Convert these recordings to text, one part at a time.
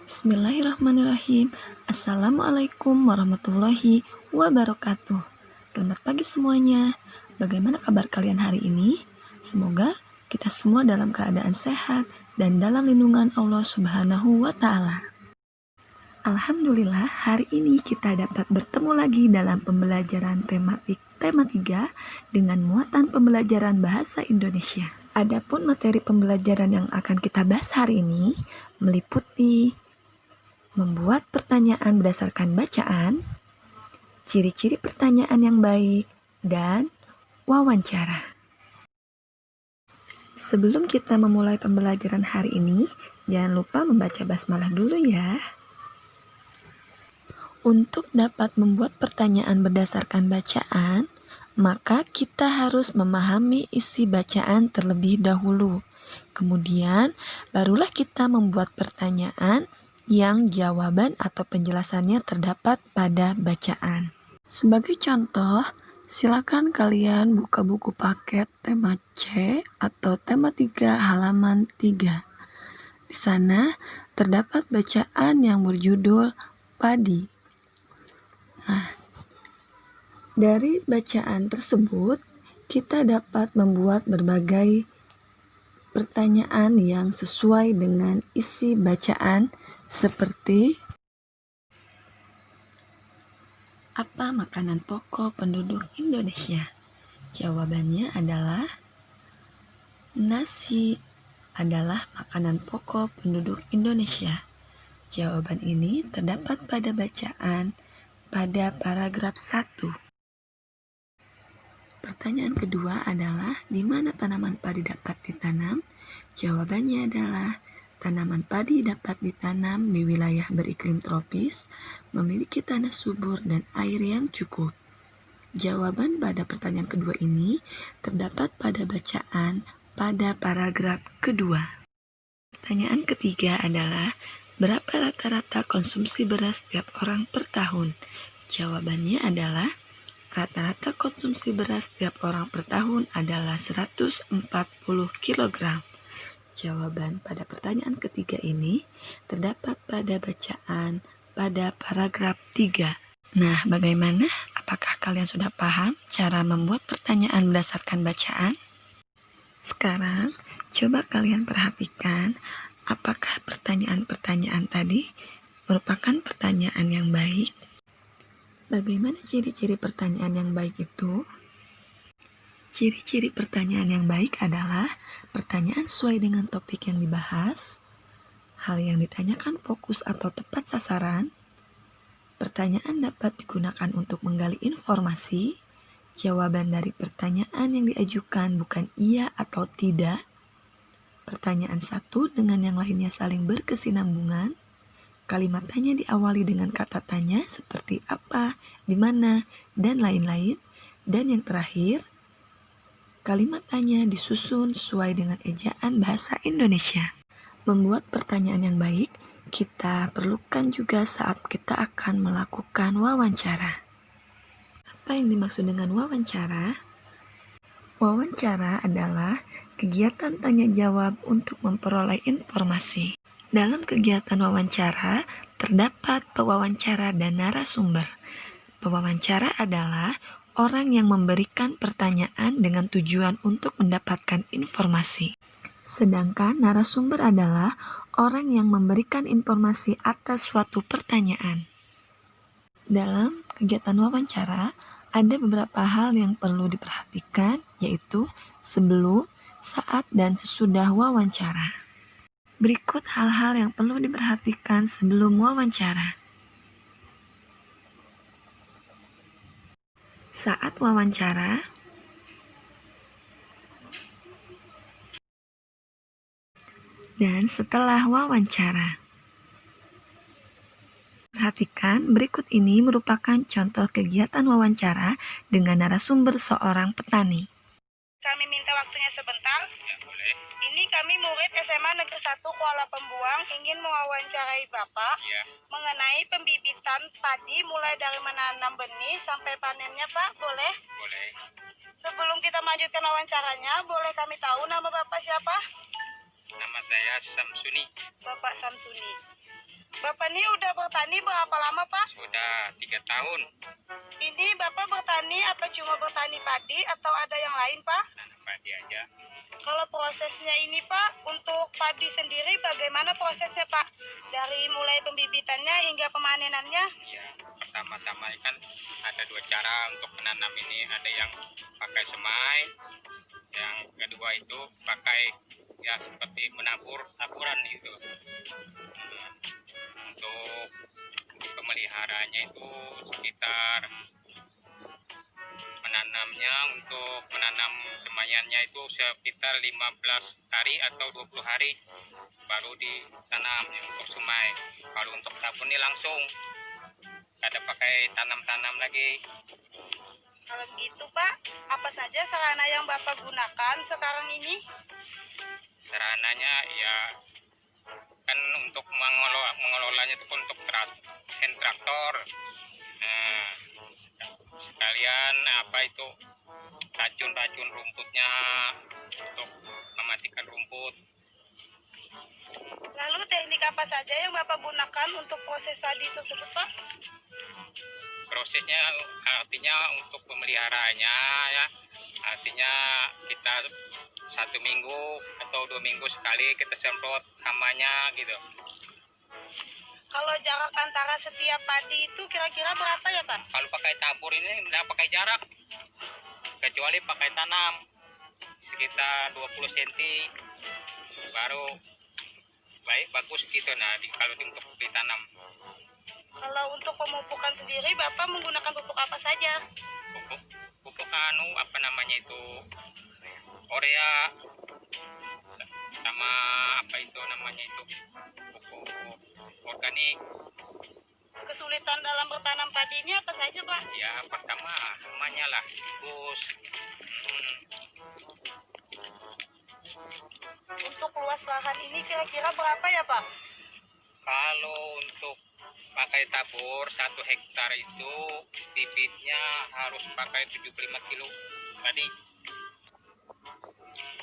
Bismillahirrahmanirrahim. Assalamualaikum warahmatullahi wabarakatuh. Selamat pagi semuanya. Bagaimana kabar kalian hari ini? Semoga kita semua dalam keadaan sehat dan dalam lindungan Allah Subhanahu wa Ta'ala. Alhamdulillah, hari ini kita dapat bertemu lagi dalam pembelajaran tematik tema 3 dengan muatan pembelajaran bahasa Indonesia. Adapun materi pembelajaran yang akan kita bahas hari ini meliputi membuat pertanyaan berdasarkan bacaan, ciri-ciri pertanyaan yang baik, dan wawancara. Sebelum kita memulai pembelajaran hari ini, jangan lupa membaca basmalah dulu ya. Untuk dapat membuat pertanyaan berdasarkan bacaan, maka kita harus memahami isi bacaan terlebih dahulu. Kemudian, barulah kita membuat pertanyaan yang jawaban atau penjelasannya terdapat pada bacaan. Sebagai contoh, silakan kalian buka buku paket tema C atau tema 3 halaman 3. Di sana terdapat bacaan yang berjudul padi. Nah, dari bacaan tersebut kita dapat membuat berbagai pertanyaan yang sesuai dengan isi bacaan seperti apa makanan pokok penduduk Indonesia? Jawabannya adalah nasi adalah makanan pokok penduduk Indonesia. Jawaban ini terdapat pada bacaan pada paragraf 1. Pertanyaan kedua adalah di mana tanaman padi dapat ditanam? Jawabannya adalah tanaman padi dapat ditanam di wilayah beriklim tropis, memiliki tanah subur dan air yang cukup. Jawaban pada pertanyaan kedua ini terdapat pada bacaan pada paragraf kedua. Pertanyaan ketiga adalah berapa rata-rata konsumsi beras setiap orang per tahun? Jawabannya adalah rata-rata konsumsi beras setiap orang per tahun adalah 140 kg. Jawaban pada pertanyaan ketiga ini terdapat pada bacaan pada paragraf 3. Nah, bagaimana? Apakah kalian sudah paham cara membuat pertanyaan berdasarkan bacaan? Sekarang, coba kalian perhatikan apakah pertanyaan-pertanyaan tadi merupakan pertanyaan yang baik? Bagaimana ciri-ciri pertanyaan yang baik itu? Ciri-ciri pertanyaan yang baik adalah pertanyaan sesuai dengan topik yang dibahas, hal yang ditanyakan fokus atau tepat sasaran, pertanyaan dapat digunakan untuk menggali informasi, jawaban dari pertanyaan yang diajukan bukan iya atau tidak, pertanyaan satu dengan yang lainnya saling berkesinambungan, kalimat tanya diawali dengan kata tanya seperti apa, di mana, dan lain-lain, dan yang terakhir, kalimat tanya disusun sesuai dengan ejaan bahasa Indonesia. Membuat pertanyaan yang baik, kita perlukan juga saat kita akan melakukan wawancara. Apa yang dimaksud dengan wawancara? Wawancara adalah kegiatan tanya jawab untuk memperoleh informasi. Dalam kegiatan wawancara, terdapat pewawancara dan narasumber. Pewawancara adalah orang yang memberikan pertanyaan dengan tujuan untuk mendapatkan informasi. Sedangkan narasumber adalah orang yang memberikan informasi atas suatu pertanyaan. Dalam kegiatan wawancara, ada beberapa hal yang perlu diperhatikan, yaitu sebelum, saat, dan sesudah wawancara. Berikut hal-hal yang perlu diperhatikan sebelum wawancara. Saat wawancara, dan setelah wawancara. Perhatikan, berikut ini merupakan contoh kegiatan wawancara dengan narasumber seorang petani. Kami minta waktunya sebentar. Ini kami murid SMA Negeri 1 Kuala Pembuang ingin mewawancarai Bapak mengenai pembibitan padi mulai dari menanam benih sampai panennya, Pak. Boleh? Boleh. Sebelum kita lanjutkan wawancaranya, boleh kami tahu nama Bapak siapa? Nama saya Samsuni. Bapak Samsuni. Bapak ini udah bertani berapa lama, Pak? Sudah 3 tahun Ini Bapak bertani apa cuma bertani padi atau ada yang lain, Pak? tanam padi aja. Kalau prosesnya ini, Pak, untuk padi sendiri bagaimana prosesnya, Pak? Dari mulai pembibitannya hingga pemanenannya? Ya, pertama-tama kan ada 2 cara untuk menanam ini. Ada yang pakai semai, yang kedua itu pakai ya seperti taburan gitu. Nah, untuk pemeliharanya itu sekitar untuk menanam semayannya itu sekitar 15 hari atau 20 hari baru ditanam untuk semai. Kalau untuk tabur ini langsung ada pakai tanam lagi. Kalau begitu, Pak, apa saja sarana yang Bapak gunakan sekarang ini? Sarananya ya kan untuk mengelolanya itu untuk hand traktor. Nah, sekalian apa itu racun rumputnya untuk mematikan rumput. Lalu teknik apa saja yang Bapak gunakan untuk proses padi tersebut, Pak? Prosesnya artinya untuk pemeliharaannya ya, artinya kita 1 minggu atau 2 minggu sekali kita semprot hamanya gitu. Kalau jarak antara setiap padi itu kira-kira berapa ya, Pak? Kalau pakai tabur ini nggak pakai jarak, kecuali pakai tanam sekitar 20 cm baru bagus gitu. Nah, kalau untuk ditanam. Kalau untuk pemupukan sendiri, Bapak menggunakan pupuk apa saja? Pupuk apa namanya itu, urea sama apa itu namanya itu, pupuk organik. Kesulitan dalam bertanam padi ini apa saja, Pak? Ya, pertama hamanya lah, tikus. Untuk luas lahan ini kira-kira berapa ya, Pak? Kalau untuk pakai tabur 1 hektar itu bibitnya harus pakai 75 kilo tadi.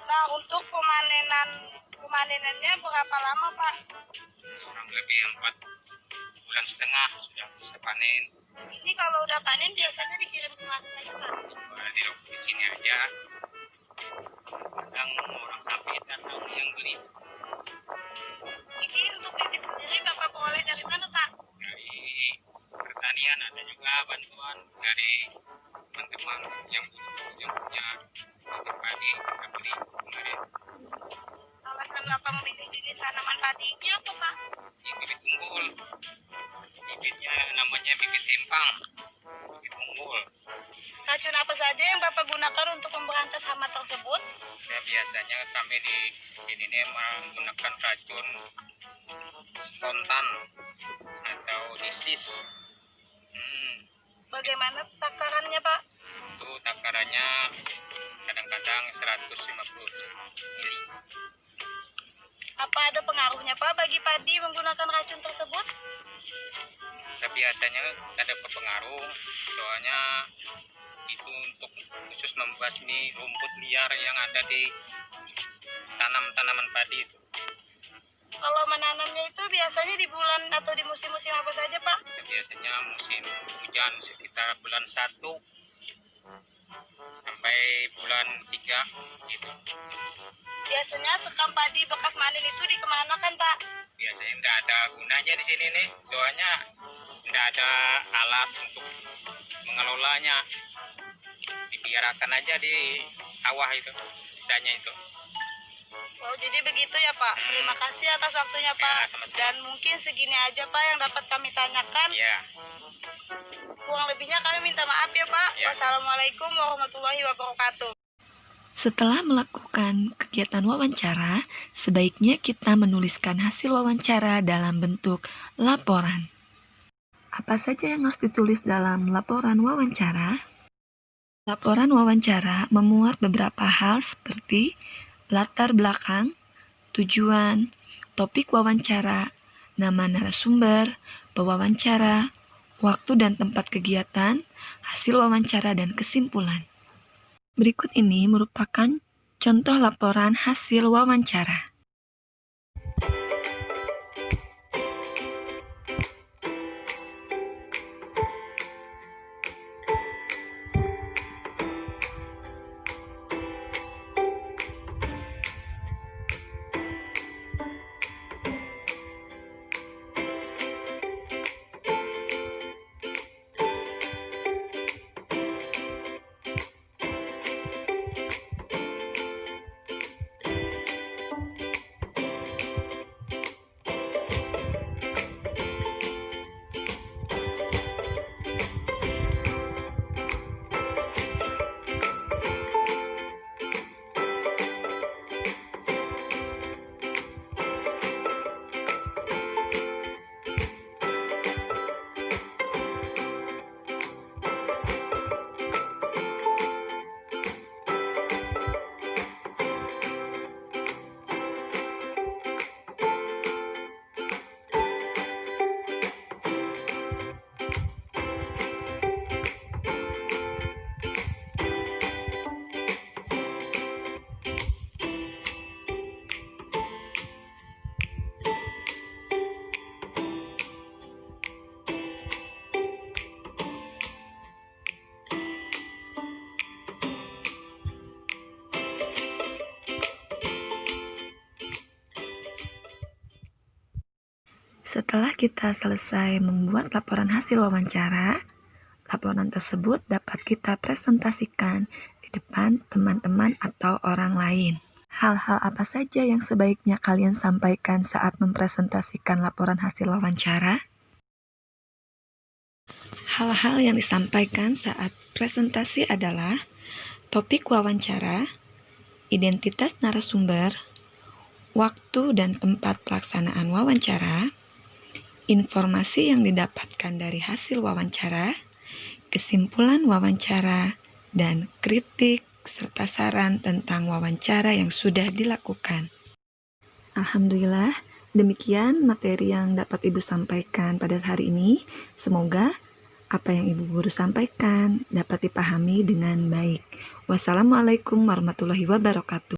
Nah, untuk pemanenannya berapa lama, Pak? Kurang lebih 4,5 bulan sudah bisa panen. Ini kalau udah panen biasanya dikirim ke mana aja, Pak? Di sini aja. Kadang orang sapit atau yang beli. Ini untuk bibit sendiri Bapak peroleh dari mana, Pak? Dari pertanian, ada juga bantuan dari teman-teman yang punya padi kita beli kemarin. Alasan Bapak memilih jenis tanaman padi ini apa, Pak? Ini bibit unggul, bibitnya namanya bibit empang, bibit unggul. Racun apa saja yang Bapak gunakan untuk memberantas hama tersebut? Ya, biasanya kami di sini nih menggunakan racun spontan atau disis. Bagaimana takarannya, Pak? Itu takarannya kadang-kadang 150 mili. Apa ada pengaruhnya, Pak, bagi padi menggunakan racun tersebut? Tapi biasanya ada berpengaruh, soalnya itu untuk khusus membasmi rumput liar yang ada di tanaman padi itu. Kalau menanamnya itu biasanya di bulan atau di musim-musim apa saja, Pak? Biasanya musim hujan sekitar bulan 1 sampai bulan 3 gitu. Biasanya sekam padi bekas panen itu dikemanakan, Pak? Biasanya nggak ada gunanya di sini nih, soalnya nggak ada alat untuk mengelolanya. Dibiarkan aja di sawah itu, sisanya itu. Oh, jadi begitu ya, Pak. Terima kasih atas waktunya, Pak. sama-sama. Dan mungkin segini aja, Pak, yang dapat kami tanyakan. Ya, Kurang lebihnya kami minta maaf ya, Pak. Ya. Wassalamualaikum warahmatullahi wabarakatuh. Setelah melakukan kegiatan wawancara, sebaiknya kita menuliskan hasil wawancara dalam bentuk laporan. Apa saja yang harus ditulis dalam laporan wawancara? Laporan wawancara memuat beberapa hal seperti latar belakang, tujuan, topik wawancara, nama narasumber, pewawancara, waktu dan tempat kegiatan, hasil wawancara, dan kesimpulan. Berikut ini merupakan contoh laporan hasil wawancara. Setelah kita selesai membuat laporan hasil wawancara, laporan tersebut dapat kita presentasikan di depan teman-teman atau orang lain. Hal-hal apa saja yang sebaiknya kalian sampaikan saat mempresentasikan laporan hasil wawancara? Hal-hal yang disampaikan saat presentasi adalah topik wawancara, identitas narasumber, waktu dan tempat pelaksanaan wawancara, informasi yang didapatkan dari hasil wawancara, kesimpulan wawancara, dan kritik serta saran tentang wawancara yang sudah dilakukan. Alhamdulillah, demikian materi yang dapat Ibu sampaikan pada hari ini. Semoga apa yang Ibu Guru sampaikan dapat dipahami dengan baik. Wassalamualaikum warahmatullahi wabarakatuh.